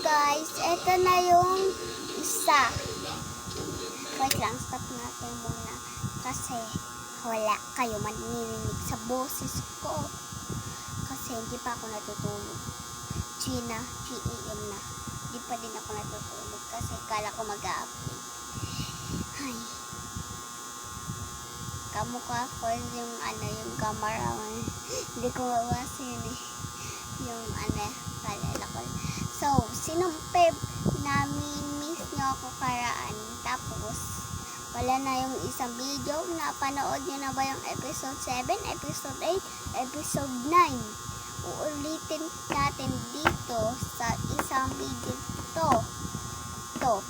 guys, ito na yung isa. Wait lang, stop natin muna. Kasi wala kayo manininig sa boses ko. Kasi hindi pa ako natutulog. Gina, GAM na. Hindi pa din ako natutulog kasi kala ko mag-update. Ay. Kamukha ko yung yung camera. Hindi ko mawasin eh. Yung kalala ko. So, sinong nami-miss nyo ako karaan. Tapos, wala na yung isang video. Napanood nyo na ba yung episode 7, episode 8, episode 9? Uulitin natin dito sa isang video to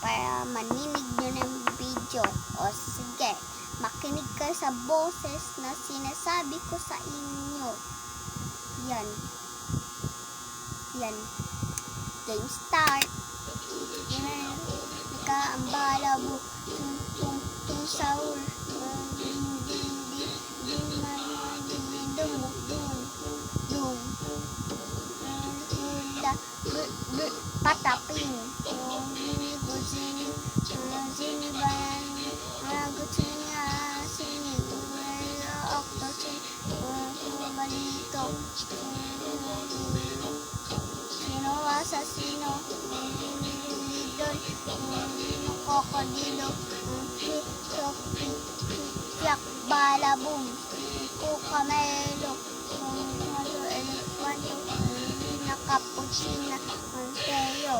para maninig nyo ng video. O sige, makinig kayo sa boses na sinasabi ko sa inyo. Yan. Game start. Nakaambala mo. Tung saur. Dun. Patapin. Sini bayan. Ragutin nga. Sini. Octosin. Balito. Sino asasino? Lidon. Kokodilo. Yak balabong. Kukamelo. Elefanto. Nakapuchina. Monteo.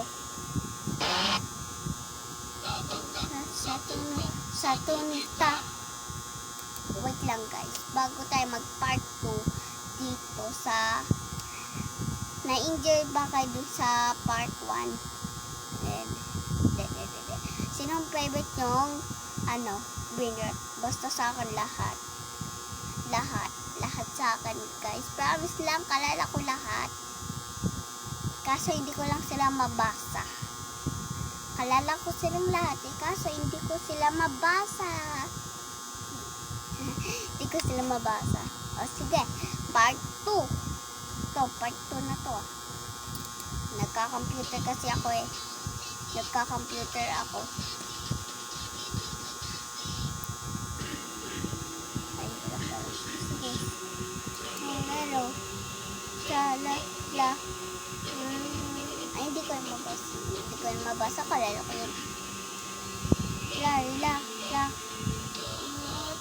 Satunita. Wait lang guys. Bago tayo mag part 2 dito sa na-enjoy ba kayo dun sa part 1? Sinong favorite nyong winner? Basta sa akin lahat sa akin guys. Promise lang, kalala ko lahat. Kaso hindi ko lang sila mabasa. Kalala ko silang lahat kaso hindi ko sila mabasa. Hindi ko sila mabasa. O sige, part 2. Part 2 na to. Nagka-computer kasi ako Nagka-computer ako. Sige. Hello. Sala. La. Ay, hindi ko yung mabasa. Kalala ko yun. La.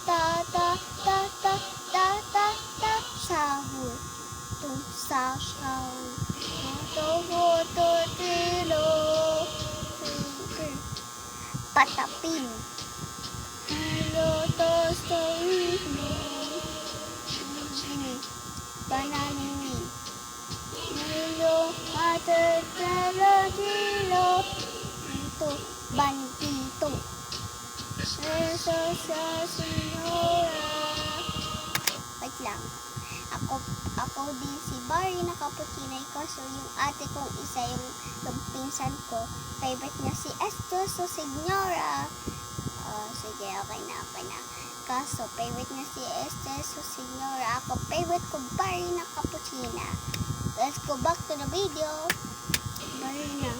Ta. Sahur. Sahur. Tilo. Patapin. Bananini. Nilo. Tilo. Ito. Bandito. Eso sa senyora. Wait lang. Ako din si Barry na Cappuccino. Kaso yung ate kong isa, yung pinsan ko, favorite niya si Esto so Senyora. Sige, okay na. Kaso, favorite niya si Esto so Senyora. Ako, favorite ko Barry na Cappuccino. Let's go back to the video. Barry na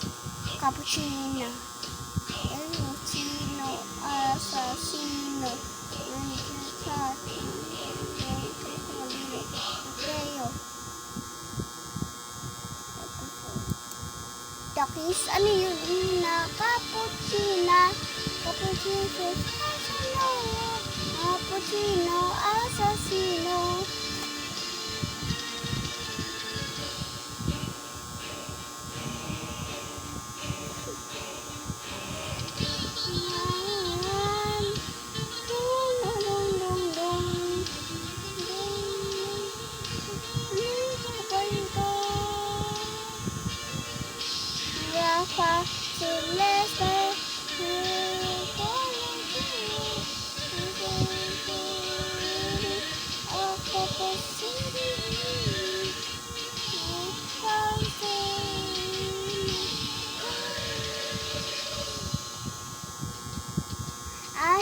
Cappuccino. Sino asasino. Dakis, ano yun? Cappuccino asasino. Rafa Celeste.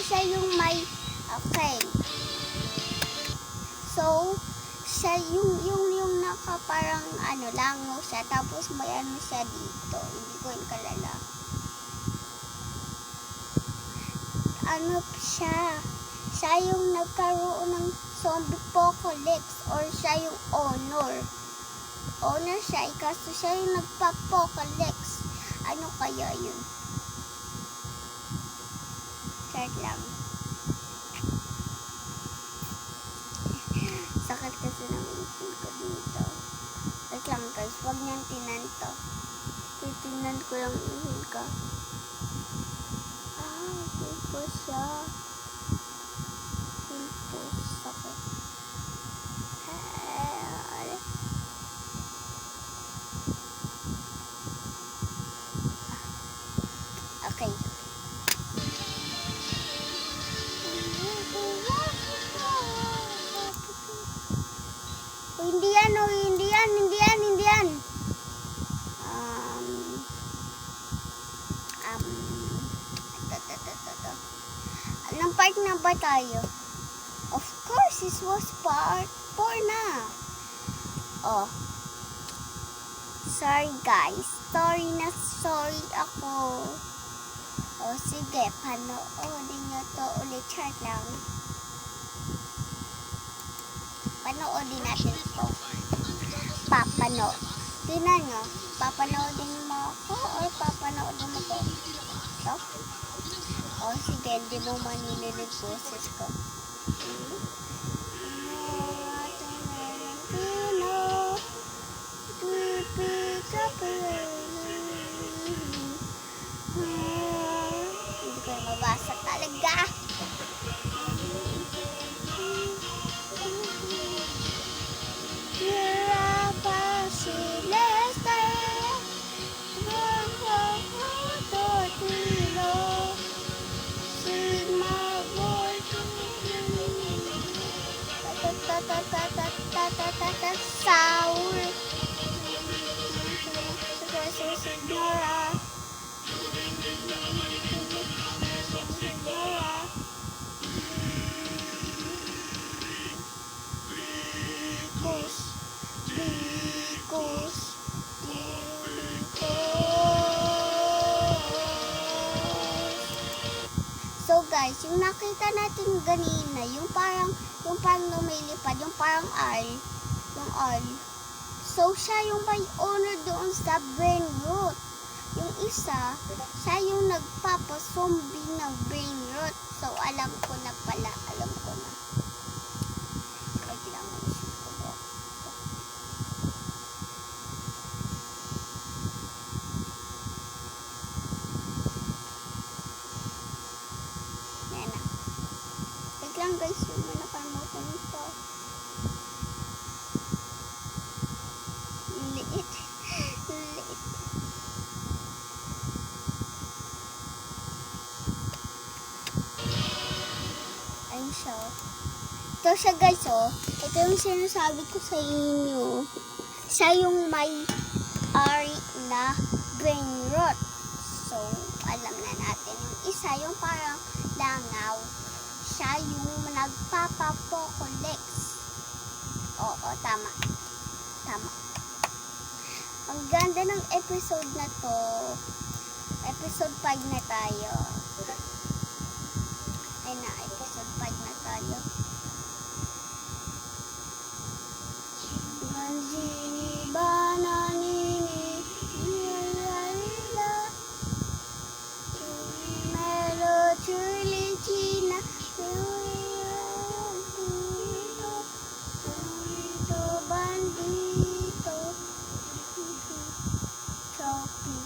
Siya yung may okay. So, siya yung parang langaw siya. Tapos may siya dito. Hindi ko yung kalala. Siya yung nagkaroon ng zombie apocalypse or siya yung owner. Owner siya, kaso siya yung nagpa-apocalypse. Ano kaya yun? Check lang. Sakit kasi ng ipin ko dito. Check lang guys, huwag niyang tinan to. Titignan ko yung ipin ko. Hindi po siya. Sakit. Okay. Hindi yan. Anong part na ba tayo? Of course, this was part 4 na. Oh. Sorry guys. Sorry ako. Oh, sige. Panoodin nyo to ulit. Chart lang. Panoodin natin to. Tingnan nyo. Papanoodin mo ako or papanoodin mo to? To? Oh, sige. Hindi mo manilinig boses ko. Hindi ko yung mabasa talaga. Sour. So guys, yung nakita natin ganina, yung parang lumilipad, yung parang owl. So siya yung may owner doon sa brain rot. Yung isa, siya yung nagpapazombie ng brain rot. So alam ko na. Wait lang, isip ko ba? Yan na. Wait lang guys, yung may nakalimutan ito. Liit. Ayun siya. Ito siya guys, oh. Ito yung sinasabi ko sa inyo. Siya yung may ari na brain rot. So, alam na natin. Yung isa, yung parang langaw. Siya yung nagpapapocalypse. Oo, tama. Ang ganda ng episode na to. Episode 5 na tayo. Ay na, episode 5 na tayo. Ganzini bananini nilalila Melo chuli china bandito Chopi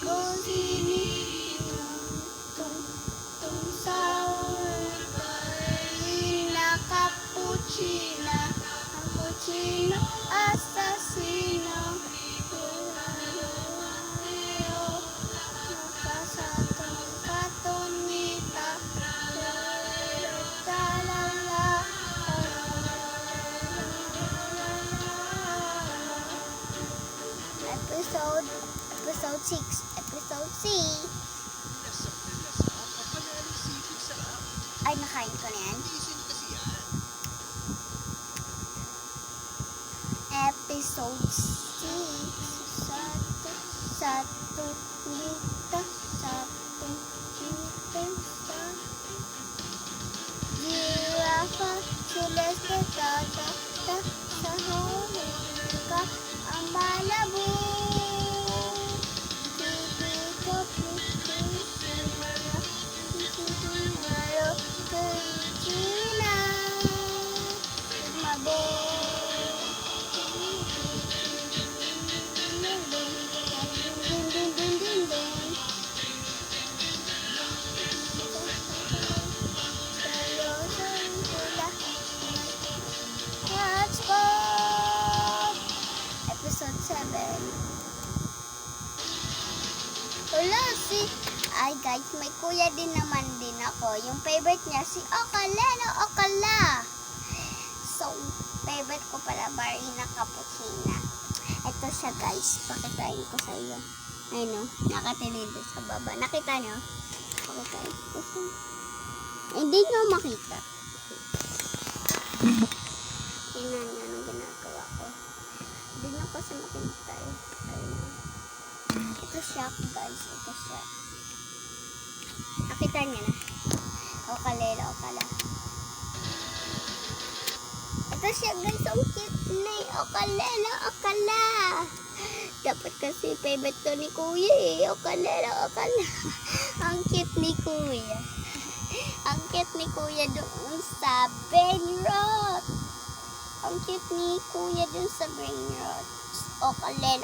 Gozini tung sour cappuccino assassino nakasatong katonita talala episode 6 episode C ay nakain ko na yan. episode 6. Satu dito, satu dito, sa Girafa, Celeste, Tata, sa Hulika, ang Malabo. Pipito, Pipito, Pipito, Mabo. Hotspot! Episode 7. Wala ay guys, may kuya din naman din ako. Yung favorite niya si Okala. So, favorite ko pala Marina Cappuccina. Ito siya guys, pakitain ko sa iyo. Ayun o, nakatilid sa baba. Nakita nyo? Pakitain ko sa hindi nyo makita. Tingnan nyo anong ginagawa ko. Hindi nyo kasi makita eh. Ayun o. Ito siya guys, ito siya. Nakita nyo na. Okala. Ito siya guys, ang cute na Okala. Dapat kasi favorite to ni kuya eh. Okala. Ang cute ni kuya. Ang cute ni kuya doon sa Benrot. Ang cute ni kuya doon sa Benrot. Okala.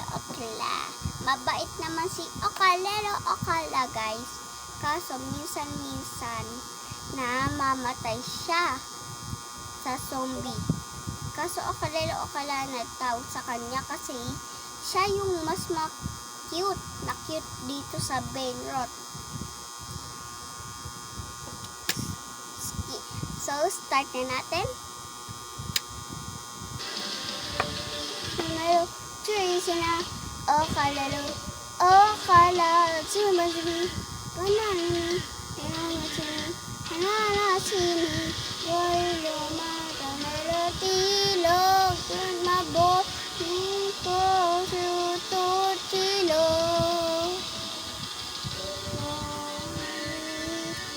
Mabait naman si Okala guys. Kaso minsan na mamatay siya sa zombie. Kaso Okala na tawag sa kanya kasi siya yung mas cute dito sa Benrot. So, start na natin. Numero 3 sina Okala. Sumabili. Banana. Banana sini. Walo mata melotilog. Mabot. Niko sututilog.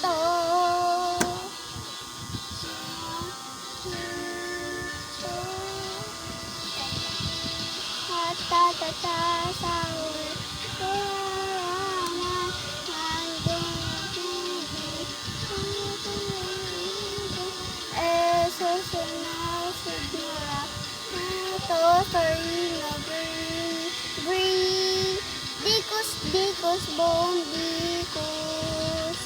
Ito. Dikos, dikos.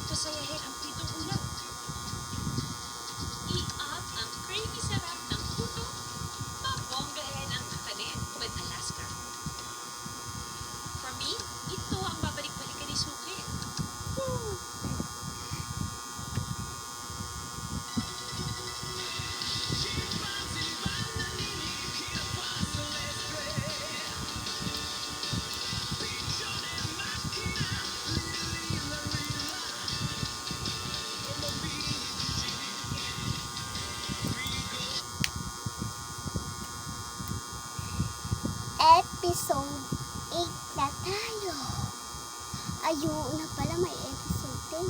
Pasayahin ang pitong ulam. I-up ang creamy sarap ng puto. Mabonggahin ang kakanin with Alaska. For me, ito ang babalik-balikan ni Suki. Episode 8 na tayo. Ayun na pala, may episode 10.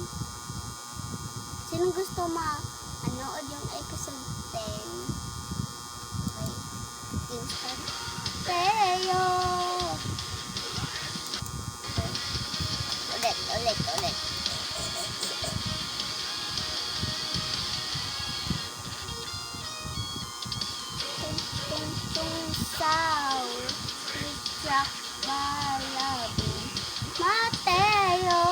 Sino gusto manood yung episode 10? Okay. Team start. Teo! Okay. Ulit. Tung sour. Jack Balabi. Mateo!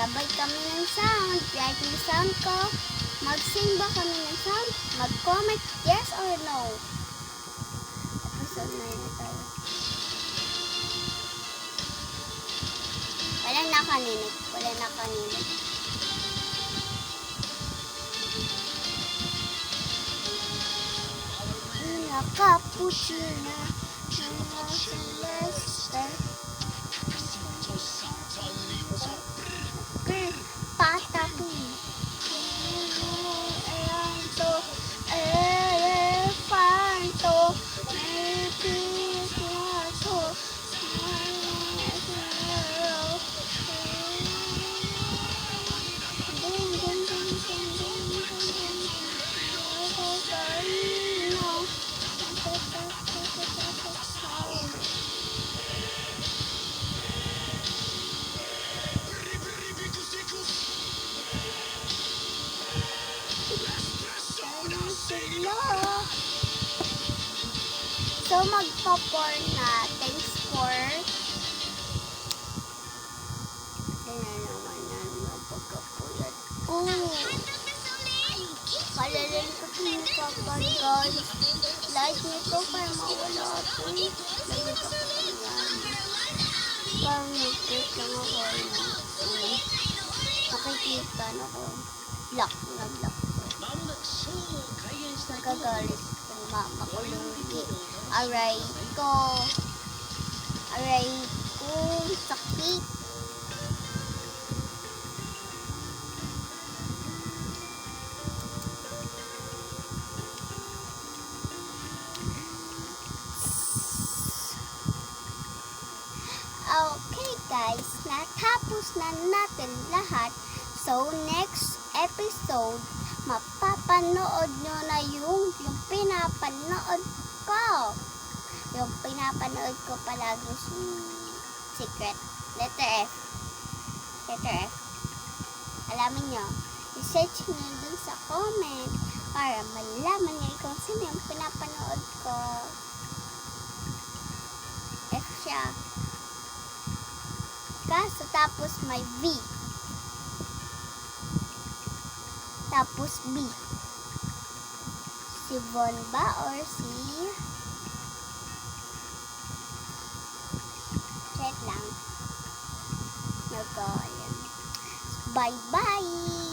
Sabay kami ng sound. Like yung sound ko. Mag-sing ba kami ng sound? Mag-comment yes or no. Episode 9 na tayo. Walang nakaninig. Walang nakaninig. Cappuccino. Celeste. Pataki. Elefanto. So, magpa-pour na. Thanks for... Tingnan naman yan yung pagkapulat ko. Kalalim ko pinakapan, guys. Like nito para mawala ito. Lagyan ko pa yan. Parang nag-click lang ako. Nakikita na ko. Black na black ko. Nagagalit yung mama ko lunggi. Aray ko. Aray ko. Sakit. Okay guys, natapos na natin lahat. So next episode, mapapanood nyo na yung pinapanood ko. Yung pinapanood ko palagi si Secret. Letter F. Letter F. Alamin nyo, i-search nyo dun sa comment para malaman nyo kung sino yung pinapanood ko. F siya. Kaso tapos may V. Tapos B. Si Von ba or si... Check lang. Nag-ayan. Bye-bye!